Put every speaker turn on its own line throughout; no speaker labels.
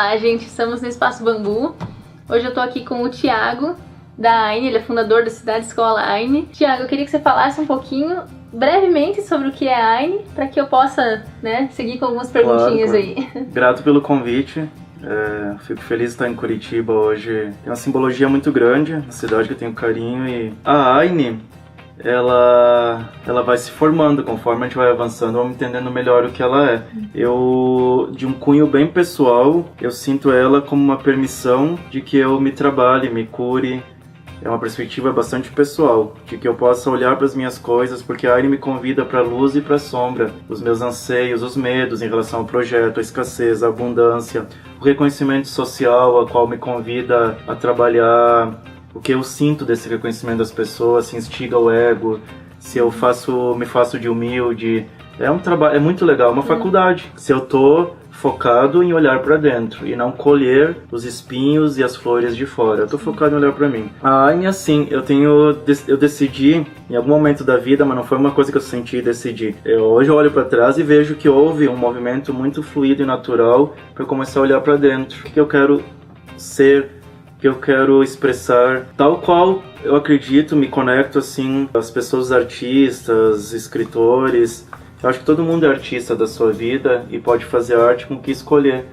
Olá, gente, estamos no Espaço Bambu. Hoje eu tô aqui com o Thiago, da AINE, ele é fundador da Cidade Escola AINE. Thiago, eu queria que você falasse um pouquinho, brevemente, sobre o que é a AINE, para que eu possa, seguir com algumas perguntinhas
claro.
aí.
Grato pelo convite. Fico feliz de estar em Curitiba hoje. Tem uma simbologia muito grande, uma cidade que eu tenho carinho, e a AINE, ela vai se formando conforme a gente vai avançando, vamos entendendo melhor o que ela é. Eu, de um cunho bem pessoal, eu sinto ela como uma permissão de que eu me trabalhe, me cure. É uma perspectiva bastante pessoal, de que eu possa olhar para as minhas coisas, porque a AINE me convida para a luz e para a sombra, os meus anseios, os medos em relação ao projeto, a escassez, a abundância, o reconhecimento social, a qual me convida a trabalhar o que eu sinto desse reconhecimento das pessoas, se instiga o ego, se eu me faço de humilde. É um trabalho, é muito legal, é uma faculdade. Se eu tô focado em olhar para dentro e não colher os espinhos e as flores de fora. Eu tô focado em olhar para mim. A AINE, assim, eu decidi em algum momento da vida, mas não foi uma coisa que eu senti e decidi. Hoje eu olho para trás e vejo que houve um movimento muito fluido e natural para começar a olhar para dentro. O que eu quero ser, o que eu quero expressar, tal qual eu acredito, me conecto assim, as pessoas artistas, escritores. Eu acho que todo mundo é artista da sua vida e pode fazer arte com o que escolher.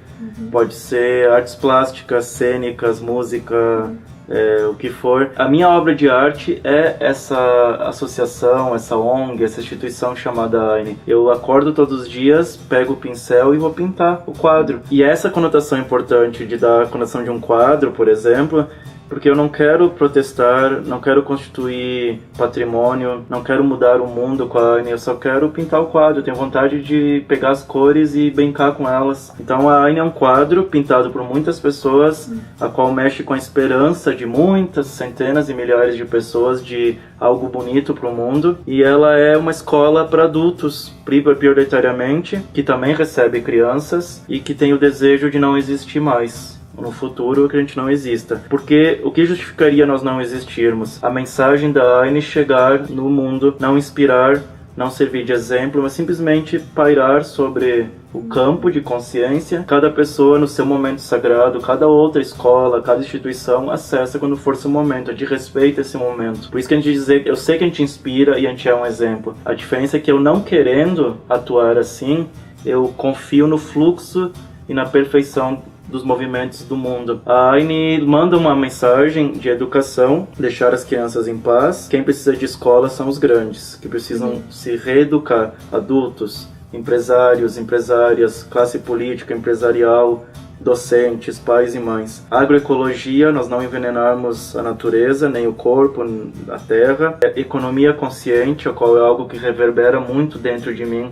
Pode ser artes plásticas, cênicas, música, o que for. A minha obra de arte é essa associação, essa ONG, essa instituição chamada AINE. Eu acordo todos os dias, pego o pincel e vou pintar o quadro. E essa conotação importante de dar a conotação de um quadro, por exemplo, porque eu não quero protestar, não quero constituir patrimônio, não quero mudar o mundo com a AINE, eu só quero pintar o quadro, eu tenho vontade de pegar as cores e brincar com elas. Então a AINE é um quadro pintado por muitas pessoas, a qual mexe com a esperança de muitas, centenas e milhares de pessoas de algo bonito para o mundo, e ela é uma escola para adultos, prioritariamente, que também recebe crianças e que tem o desejo de não existir mais no futuro, que a gente não exista. Porque o que justificaria nós não existirmos? A mensagem da AINE chegar no mundo, não inspirar, não servir de exemplo, mas simplesmente pairar sobre o campo de consciência. Cada pessoa no seu momento sagrado, cada outra escola, cada instituição acessa quando for seu momento, a gente respeita esse momento. Por isso que a gente diz, eu sei que a gente inspira e a gente é um exemplo. A diferença é que eu, não querendo atuar assim, eu confio no fluxo e na perfeição dos movimentos do mundo. A AINE manda uma mensagem de educação, deixar as crianças em paz. Quem precisa de escola são os grandes, que precisam se reeducar. Adultos, empresários, empresárias, classe política, empresarial, docentes, pais e mães. Agroecologia, nós não envenenarmos a natureza, nem o corpo, a terra. Economia consciente, a qual é algo que reverbera muito dentro de mim.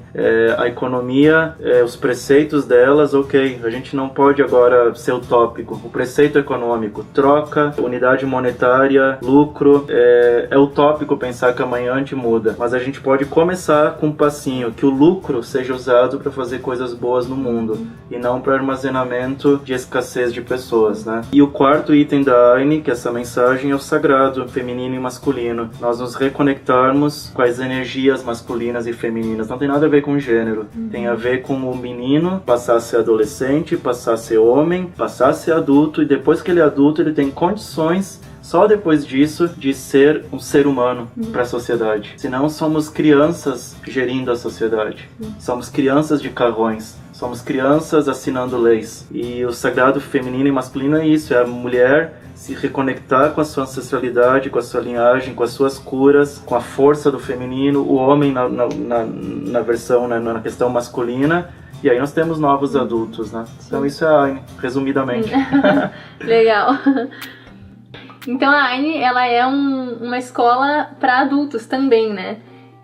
A economia, os preceitos delas, ok, a gente não pode agora ser utópico. O preceito econômico, troca, unidade monetária, lucro, é utópico pensar que amanhã a gente muda, mas a gente pode começar com um passinho, que o lucro seja usado para fazer coisas boas no mundo, e não para armazenamento de escassez de pessoas, né? E o quarto item da AINE, que é essa mensagem, é o sagrado, feminino e masculino. Nós nos reconectarmos com as energias masculinas e femininas. Não tem nada a ver com gênero. Tem a ver com o menino passar a ser adolescente, passar a ser homem, passar a ser adulto, e depois que ele é adulto, ele tem condições, só depois disso, de ser um ser humano para a sociedade. Senão somos crianças gerindo a sociedade. Somos crianças de carrões. Somos crianças assinando leis. E o sagrado feminino e masculino é isso, é a mulher se reconectar com a sua ancestralidade, com a sua linhagem, com as suas curas, com a força do feminino, o homem na versão, na questão masculina. E aí nós temos novos adultos, né? Então isso é a AINE, resumidamente.
Legal. Então a AINE, ela é uma escola para adultos também, né?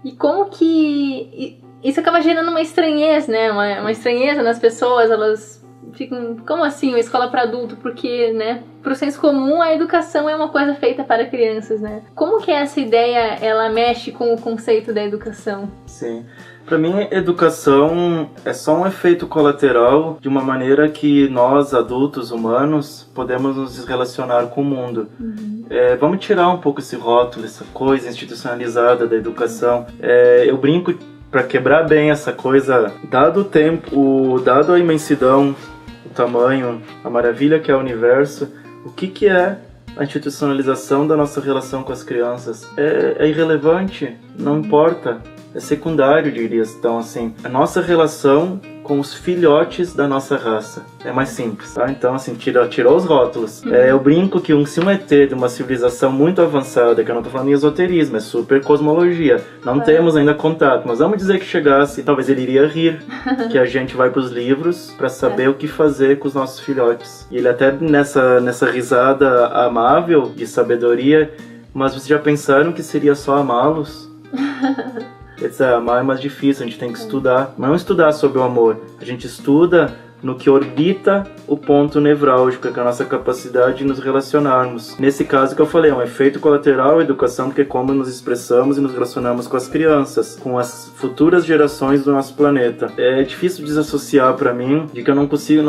E como que isso acaba gerando uma estranheza, né? Uma estranheza nas pessoas, elas ficam, como assim, uma escola para adulto? Porque, né, pro senso comum, a educação é uma coisa feita para crianças, né? Como que essa ideia, ela mexe com o conceito da educação?
Sim. Para mim, educação é só um efeito colateral de uma maneira que nós, adultos humanos, podemos nos relacionar com o mundo. Vamos tirar um pouco esse rótulo, essa coisa institucionalizada da educação. Eu brinco, para quebrar bem essa coisa, dado o tempo, dado a imensidão o tamanho, a maravilha que é o universo, o que é a institucionalização da nossa relação com as crianças? É irrelevante, não importa, é secundário, diria. Então, assim, a nossa relação com os filhotes da nossa raça é mais simples, tá? Então, assim, tirou os rótulos. Eu brinco que se um ET de uma civilização muito avançada, que eu não tô falando em esoterismo, é super cosmologia, não temos ainda contato, mas vamos dizer que chegasse, talvez ele iria rir, que a gente vai pros livros para saber o que fazer com os nossos filhotes. E ele até nessa risada amável de sabedoria, mas vocês já pensaram que seria só amá-los? Quer dizer, amar é mais difícil, a gente tem que estudar. Não estudar sobre o amor, a gente estuda no que orbita o ponto nevrálgico, que é a nossa capacidade de nos relacionarmos. Nesse caso que eu falei, é um efeito colateral à educação, porque é como nos expressamos e nos relacionamos com as crianças, com as futuras gerações do nosso planeta. É difícil desassociar para mim de que eu não consigo,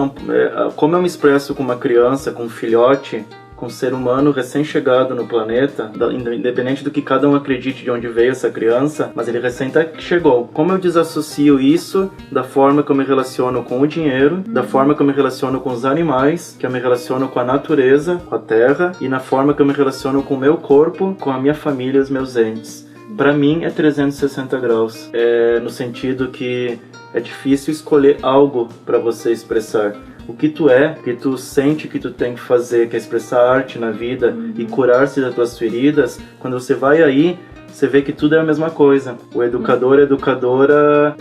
como eu me expresso com uma criança, com um filhote, com um ser humano recém-chegado no planeta, independente do que cada um acredite de onde veio essa criança, mas ele recém chegou. Como eu desassocio isso da forma que eu me relaciono com o dinheiro, da forma que eu me relaciono com os animais, que eu me relaciono com a natureza, com a terra, e na forma que eu me relaciono com o meu corpo, com a minha família e os meus entes. Para mim é 360 graus, no sentido que é difícil escolher algo para você expressar. O que tu é, o que tu sente que tu tem que fazer, que é expressar arte na vida e curar-se das tuas feridas, quando você vai aí, você vê que tudo é a mesma coisa. O educador, a educadora,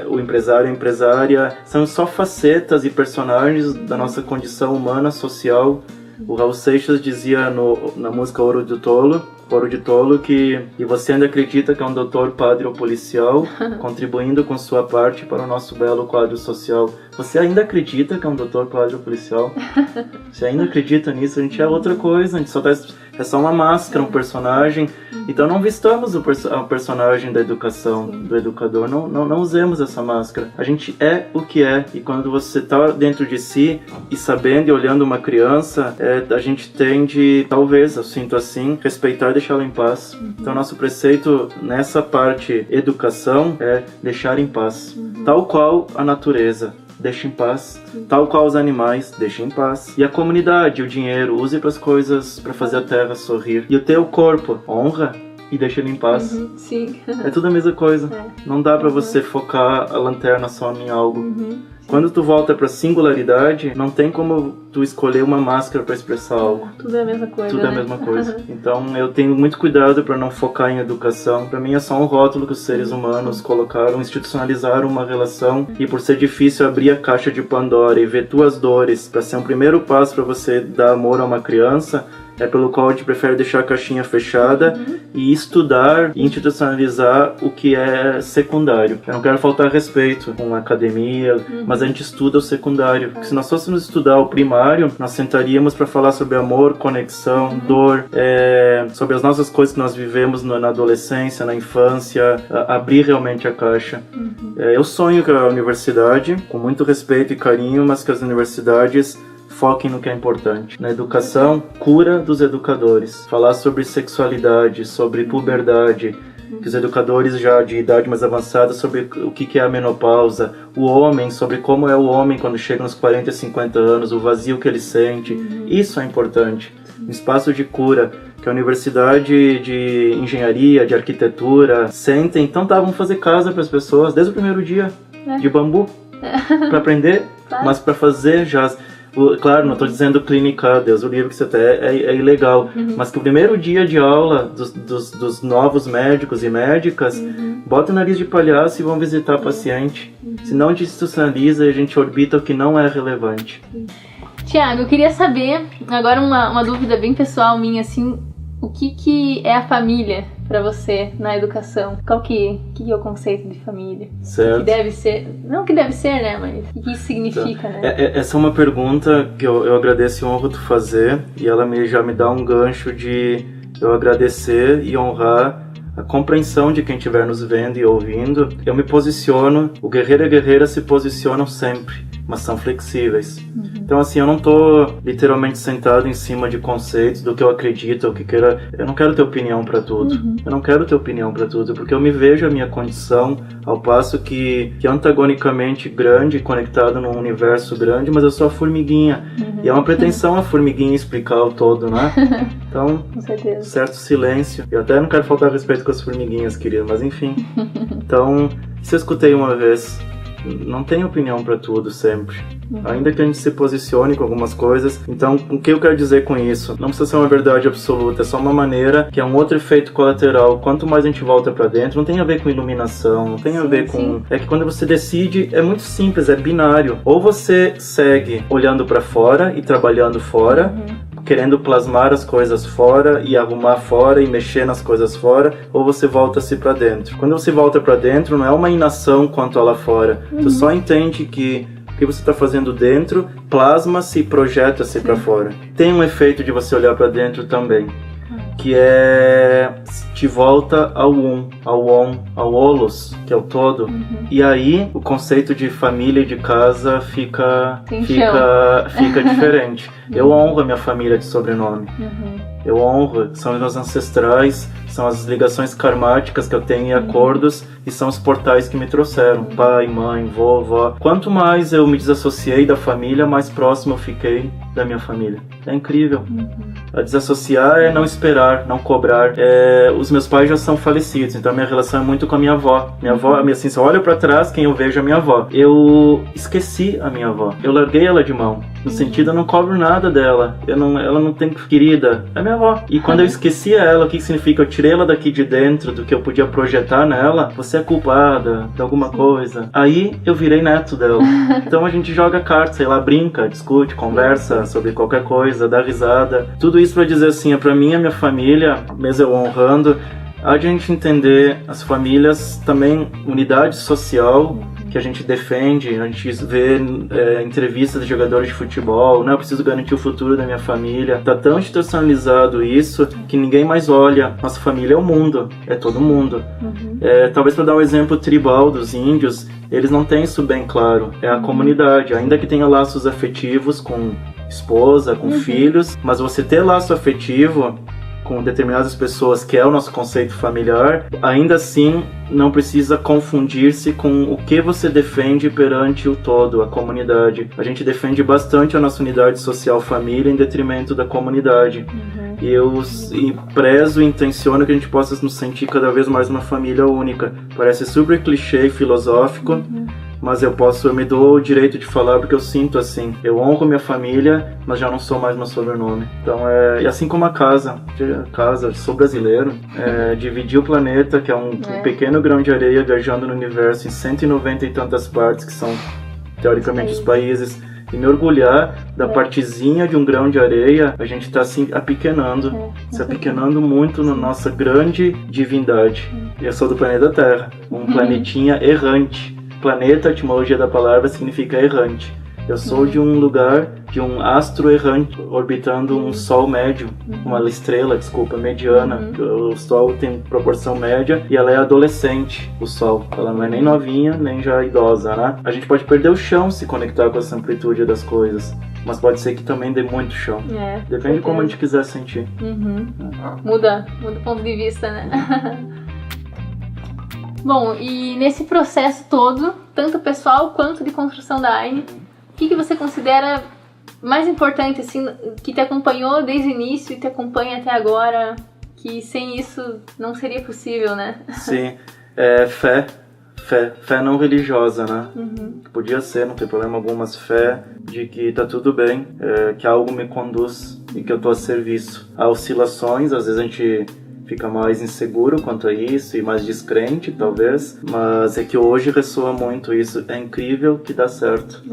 o empresário, a empresária, são só facetas e personagens da nossa condição humana, social. O Raul Seixas dizia na música Ouro de Tolo que e você ainda acredita que é um doutor, padre ou policial, contribuindo com sua parte para o nosso belo quadro social. Você ainda acredita que é um doutor, padre ou policial? Você ainda acredita nisso? A gente é outra coisa, a gente é só uma máscara, um personagem. Então não vistamos o personagem da educação, do educador, não usemos essa máscara. A gente é o que é, e quando você está dentro de si e sabendo e olhando uma criança, a gente tende, talvez, eu sinto assim, respeitar e deixá-la em paz. Então nosso preceito nessa parte educação é deixar em paz, tal qual a natureza. Deixa em paz, tal qual os animais, deixa em paz. E a comunidade, o dinheiro, use para as coisas, para fazer a terra sorrir. E o teu corpo, honra e deixa ele em paz.
Sim.
É tudo a mesma coisa. Não dá para você focar a lanterna só em algo. Quando tu volta pra singularidade, não tem como tu escolher uma máscara para expressar algo.
Tudo é a mesma coisa,
Tudo é a mesma coisa. Então eu tenho muito cuidado para não focar em educação. Para mim é só um rótulo que os seres humanos colocaram, institucionalizaram uma relação, e por ser difícil abrir a caixa de Pandora e ver tuas dores para ser um primeiro passo para você dar amor a uma criança, é pelo qual a gente prefere deixar a caixinha fechada e estudar e institucionalizar o que é secundário. Eu não quero faltar respeito com a academia, mas a gente estuda o secundário. Porque se nós fôssemos estudar o primário, nós sentaríamos para falar sobre amor, conexão, dor, sobre as nossas coisas que nós vivemos na adolescência, na infância, abrir realmente a caixa. Eu sonho que a universidade, com muito respeito e carinho, mas que as universidades foquem no que é importante. Na educação, cura dos educadores. Falar sobre sexualidade, sobre puberdade, que os educadores já de idade mais avançada, sobre o que é a menopausa, o homem, sobre como é o homem quando chega nos 40 e 50 anos, o vazio que ele sente. Isso é importante. Um espaço de cura, que a universidade de engenharia, de arquitetura, sentem, então vamos fazer casa para as pessoas desde o primeiro dia, de bambu, para aprender, mas para fazer já. Claro, não estou dizendo clinicar, Deus o livre, que isso até é ilegal, mas que o primeiro dia de aula dos novos médicos e médicas, bota o nariz de palhaço e vão visitar a paciente. Senão a gente institucionaliza e a gente orbita o que não é relevante.
Tiago, eu queria saber, agora uma dúvida bem pessoal minha, assim, o que é a família para você na educação? Qual que é o conceito de família?
Certo.
O que deve ser, não o que deve ser, né, mas o que isso significa, né?
Essa é uma pergunta que eu agradeço e honro tu fazer, e ela já me dá um gancho de eu agradecer e honrar a compreensão de quem estiver nos vendo e ouvindo. Eu me posiciono, o guerreiro e a guerreira se posicionam sempre. mas são flexíveis. Então, assim, eu não tô literalmente sentado em cima de conceitos do que eu acredito, ou que queira. Eu não quero ter opinião para tudo. Eu não quero ter opinião para tudo, porque eu me vejo a minha condição, ao passo que antagonicamente grande, conectado num universo grande, mas eu sou a formiguinha. E é uma pretensão a formiguinha explicar o todo, né? Então,
Com certeza.
certo silêncio. Eu até não quero faltar respeito com as formiguinhas, querido, mas enfim. Então, se eu escutei uma vez, não tem opinião para tudo sempre. Ainda que a gente se posicione com algumas coisas. Então, o que eu quero dizer com isso? Não precisa ser uma verdade absoluta, é só uma maneira, que é um outro efeito colateral. Quanto mais a gente volta pra dentro, não tem a ver com iluminação, não tem a ver com... É que quando você decide, é muito simples, é binário. Ou você segue olhando pra fora e trabalhando fora, querendo plasmar as coisas fora e arrumar fora e mexer nas coisas fora, ou você volta-se pra dentro. Quando você volta pra dentro, não é uma inação quanto a lá fora. Tu só entende que o que você está fazendo dentro plasma-se e projeta-se para fora. Tem um efeito de você olhar para dentro também, que é te volta ao ao holos, que é o todo. E aí o conceito de família e de casa fica diferente. Eu honro a minha família de sobrenome. Eu honro, são os meus ancestrais, são as ligações karmáticas que eu tenho em acordos e são os portais que me trouxeram. Pai, mãe, vovó. Quanto mais eu me desassociei da família, mais próximo eu fiquei da minha família. É incrível. A desassociar é não esperar, não cobrar. Os meus pais já são falecidos, então a minha relação é muito com a minha avó. Minha avó, assim, se eu olho pra trás, quem eu vejo é a minha avó. Eu esqueci a minha avó. Eu larguei ela de mão. No sentido, eu não cobro nada dela. Ela não tem querida. É minha avó. E quando eu esqueci ela, o que significa? Eu tirei ela daqui de dentro, do que eu podia projetar nela. Você é culpada de alguma coisa. Aí eu virei neto dela. Então a gente joga cartas, sei lá, brinca, discute, conversa sobre qualquer coisa, dá risada. Tudo isso pra dizer assim, pra mim, a minha família, mesmo eu honrando, a gente entender as famílias também, unidade social, que a gente defende, a gente vê entrevistas de jogadores de futebol, eu preciso garantir o futuro da minha família. Tá tão institucionalizado isso que ninguém mais olha. Nossa família é o mundo, é todo mundo. Talvez para dar um exemplo tribal dos índios, eles não têm isso bem claro. É a comunidade, ainda que tenha laços afetivos com esposa, com filhos, mas você ter laço afetivo com determinadas pessoas, que é o nosso conceito familiar, ainda assim não precisa confundir-se com o que você defende perante o todo, a comunidade. A gente defende bastante a nossa unidade social família em detrimento da comunidade. E eu prezo e intenciono que a gente possa nos sentir cada vez mais uma família única. Parece super clichê e filosófico, mas eu me dou o direito de falar porque eu sinto assim. Eu honro minha família, mas já não sou mais meu sobrenome. Então e assim como a casa, sou brasileiro, dividir o planeta, que é um pequeno grão de areia viajando no universo em 190 e tantas partes, que são teoricamente os países, e me orgulhar da partezinha de um grão de areia, a gente está se apequenando muito na nossa grande divindade. E eu sou do planeta Terra, um planetinha errante. Planeta, a etimologia da palavra, significa errante. Eu sou de um lugar, de um astro errante, orbitando um sol médio, uma estrela, mediana. O sol tem proporção média e ela é adolescente, o sol. Ela não é nem novinha, nem já idosa, né? A gente pode perder o chão se conectar com essa amplitude das coisas, mas pode ser que também dê muito chão. Depende de como a gente quiser sentir.
Muda o ponto de vista, né? Bom, e nesse processo todo, tanto pessoal quanto de construção da Aine, o que você considera mais importante, assim, que te acompanhou desde o início e te acompanha até agora, que sem isso não seria possível, né?
Sim, fé não religiosa, né? Podia ser, não tem problema algum, mas fé de que tá tudo bem, que algo me conduz e que eu tô a serviço. Há oscilações, às vezes a gente fica mais inseguro quanto a isso e mais descrente, talvez, mas é que hoje ressoa muito isso. É incrível que dá certo.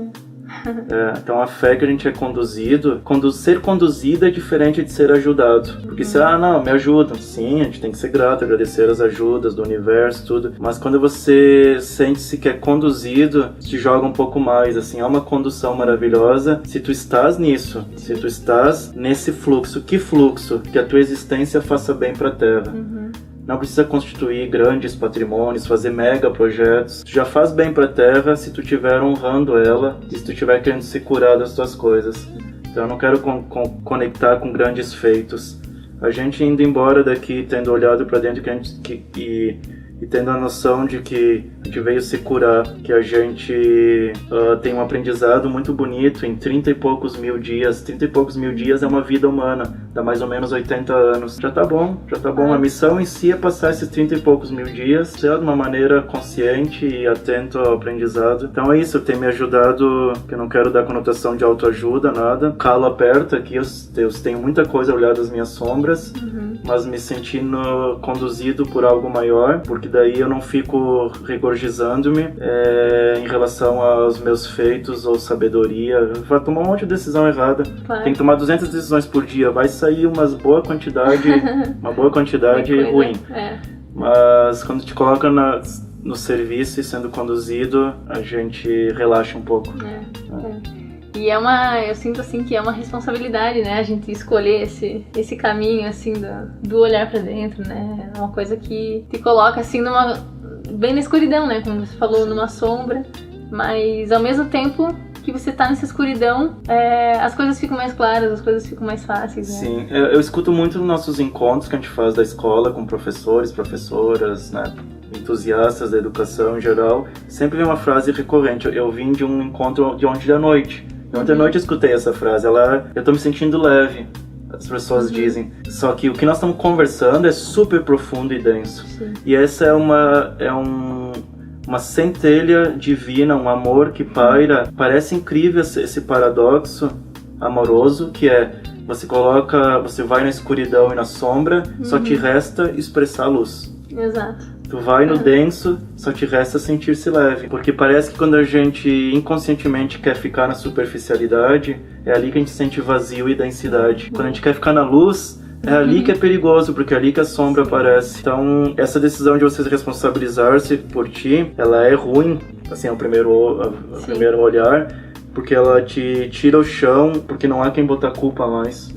Então a fé que a gente é conduzido, ser conduzido é diferente de ser ajudado. Porque se, não, me ajuda. Sim, a gente tem que ser grato, agradecer as ajudas do universo, tudo. Mas quando você sente-se que é conduzido, te joga um pouco mais, assim, há uma condução maravilhosa. Se tu estás nisso, se tu estás nesse fluxo, que fluxo? Que a tua existência faça bem pra Terra. não precisa constituir grandes patrimônios, fazer mega projetos. Tu já faz bem pra terra se tu estiver honrando ela e se tu estiver querendo se curar das tuas coisas. Então eu não quero conectar com grandes feitos. A gente indo embora daqui, tendo olhado pra dentro e tendo a noção de que a gente veio se curar, que a gente tem um aprendizado muito bonito em 30 e poucos mil dias. 30 e poucos mil dias é uma vida humana, dá mais ou menos 80 anos. Já tá bom. A missão em si é passar esses 30 e poucos mil dias de uma maneira consciente e atento ao aprendizado. Então é isso, tem me ajudado, que eu não quero dar conotação de autoajuda, nada. Calo aperta aqui, eu tenho muita coisa a olhar das minhas sombras, mas me sentindo conduzido por algo maior, porque daí eu não fico regurgizando-me em relação aos meus feitos ou sabedoria. Vai tomar um monte de decisão errada. Claro. Tem que tomar 200 decisões por dia. Vai sair uma boa quantidade ruim. Mas quando te coloca no serviço e sendo conduzido, a gente relaxa um pouco.
E eu sinto assim que é uma responsabilidade, né, a gente escolher esse caminho assim do olhar pra dentro, né, é uma coisa que te coloca assim bem na escuridão, né, como você falou, numa sombra, mas ao mesmo tempo que você tá nessa escuridão, as coisas ficam mais claras, as coisas ficam mais fáceis, né?
Sim, eu escuto muito nos nossos encontros que a gente faz da escola com professores, professoras, né, entusiastas da educação em geral, sempre vem uma frase recorrente. Eu vim de um encontro de ontem à noite. Ontem à noite eu escutei essa frase, eu tô me sentindo leve, as pessoas dizem. Só que o que nós estamos conversando é super profundo e denso. Sim. E essa é uma centelha divina, um amor que paira. Parece incrível esse paradoxo amoroso, que você vai na escuridão e na sombra, só te resta expressar a luz.
Exato.
Tu vai no denso, só te resta sentir-se leve. Porque parece que quando a gente inconscientemente quer ficar na superficialidade, é ali que a gente sente vazio e densidade. Quando a gente quer ficar na luz, é ali que é perigoso, porque é ali que a sombra aparece. Então, essa decisão de você responsabilizar-se por ti, ela é ruim, assim, ao primeiro olhar, porque ela te tira o chão, porque não há quem botar culpa mais.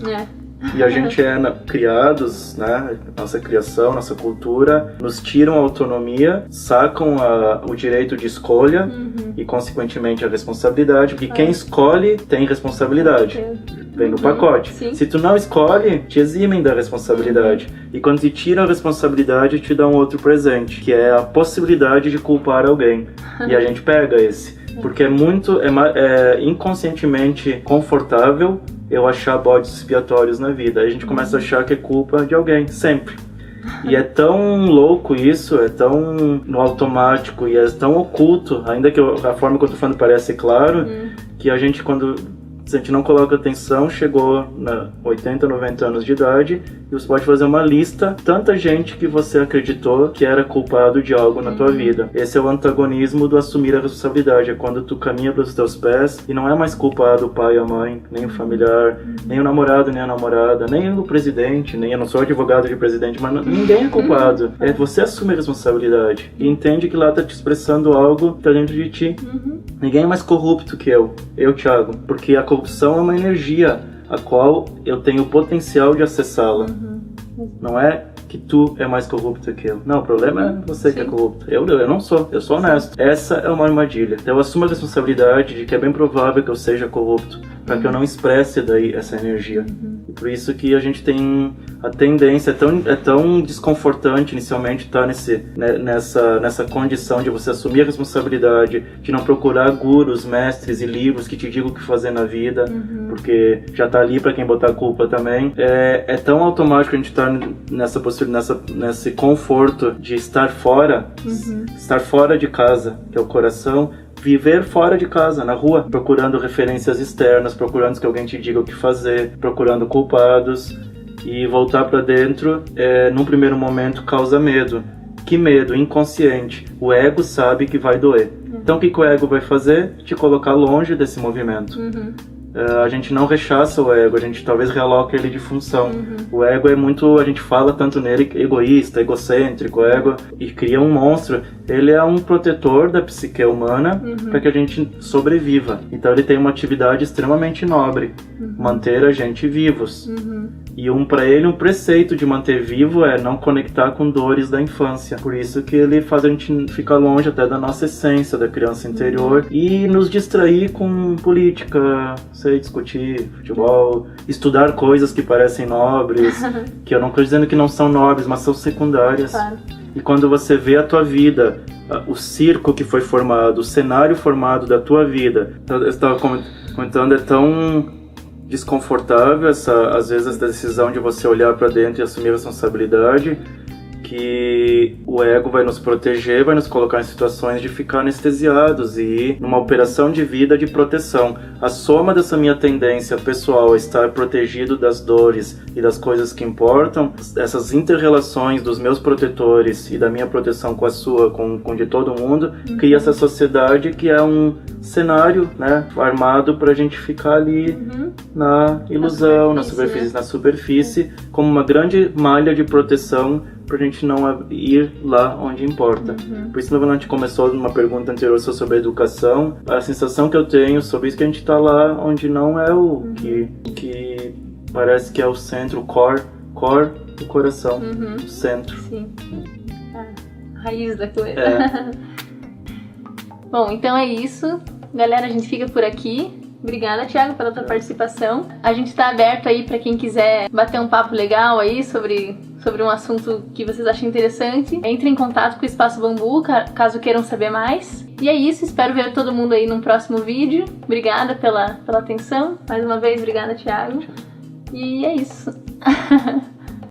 E a gente criados, né, nossa criação, nossa cultura, nos tiram a autonomia, sacam o direito de escolha e, consequentemente, a responsabilidade, porque quem escolhe tem responsabilidade. Vem no pacote. Sim. Se tu não escolhe, te eximem da responsabilidade. E quando te tira a responsabilidade, te dá um outro presente, que é a possibilidade de culpar alguém. E a gente pega esse. Porque é inconscientemente confortável eu achar bodes expiatórios na vida. Aí a gente começa a achar que é culpa de alguém, sempre. E é tão louco isso, é tão no automático e é tão oculto, ainda que a forma que eu tô falando parece claro, que a gente, se a gente não coloca atenção, chegou na 80, 90 anos de idade e você pode fazer uma lista, tanta gente que você acreditou que era culpado de algo na tua vida. Esse é o antagonismo do assumir a responsabilidade, é quando tu caminha pelos teus pés e não é mais culpado o pai, a mãe, nem o familiar, nem o namorado, nem a namorada, nem o presidente, nem eu não sou advogado de presidente, mas ninguém é culpado. É você assumir a responsabilidade e entende que lá tá te expressando algo que tá dentro de ti. Ninguém é mais corrupto que eu, Thiago, porque a corrupção é uma energia a qual eu tenho o potencial de acessá-la. Não é que tu é mais corrupto que eu. Não, o problema é você que é corrupto. Eu não sou, eu sou honesto. Essa é uma armadilha. Então eu assumo a responsabilidade de que é bem provável que eu seja corrupto, para que eu não expresse daí essa energia. E por isso que a gente tem a tendência, é tão desconfortante inicialmente estar nessa condição de você assumir a responsabilidade, de não procurar gurus, mestres e livros que te digam o que fazer na vida, porque já tá ali para quem botar a culpa também. É tão automático a gente estar nesse conforto de estar fora de casa, que é o coração, viver fora de casa, na rua, procurando referências externas, procurando que alguém te diga o que fazer, procurando culpados, e voltar para dentro, num primeiro momento, causa medo. Que medo? Inconsciente. O ego sabe que vai doer. Então o que o ego vai fazer? Te colocar longe desse movimento. A gente não rechaça o ego, a gente talvez realoca ele de função. O ego é muito, a gente fala tanto nele, egoísta, egocêntrico, ego, e cria um monstro. Ele é um protetor da psique humana para que a gente sobreviva. Então ele tem uma atividade extremamente nobre, manter a gente vivos. E para ele, um preceito de manter vivo é não conectar com dores da infância. Por isso que ele faz a gente ficar longe até da nossa essência, da criança interior, e nos distrair com política, discutir futebol, estudar coisas que parecem nobres, que eu não estou dizendo que não são nobres, mas são secundárias.
Claro.
E quando você vê a tua vida, o circo que foi formado, o cenário formado da tua vida, eu estava comentando, é tão desconfortável às vezes essa decisão de você olhar para dentro e assumir a responsabilidade, que o ego vai nos proteger, vai nos colocar em situações de ficar anestesiados e numa operação de vida de proteção. A soma dessa minha tendência pessoal a estar protegido das dores e das coisas que importam, essas inter-relações dos meus protetores e da minha proteção com a sua, com de todo mundo, cria essa sociedade que é um cenário, né, armado pra gente ficar ali na ilusão, na superfície, como uma grande malha de proteção pra gente não ir lá onde importa. Por isso, quando a gente começou numa pergunta anterior sobre a educação, a sensação que eu tenho sobre isso é que a gente tá lá onde não é o que parece que é o centro, o core do coração, o centro.
Sim. A raiz da coisa. Bom, então é isso. Galera, a gente fica por aqui. Obrigada, Thiago, pela tua participação. A gente tá aberto aí pra quem quiser bater um papo legal aí sobre um assunto que vocês achem interessante. Entre em contato com o Espaço Bambu, caso queiram saber mais. E é isso, espero ver todo mundo aí num próximo vídeo. Obrigada pela atenção. Mais uma vez, obrigada, Thiago. E é isso.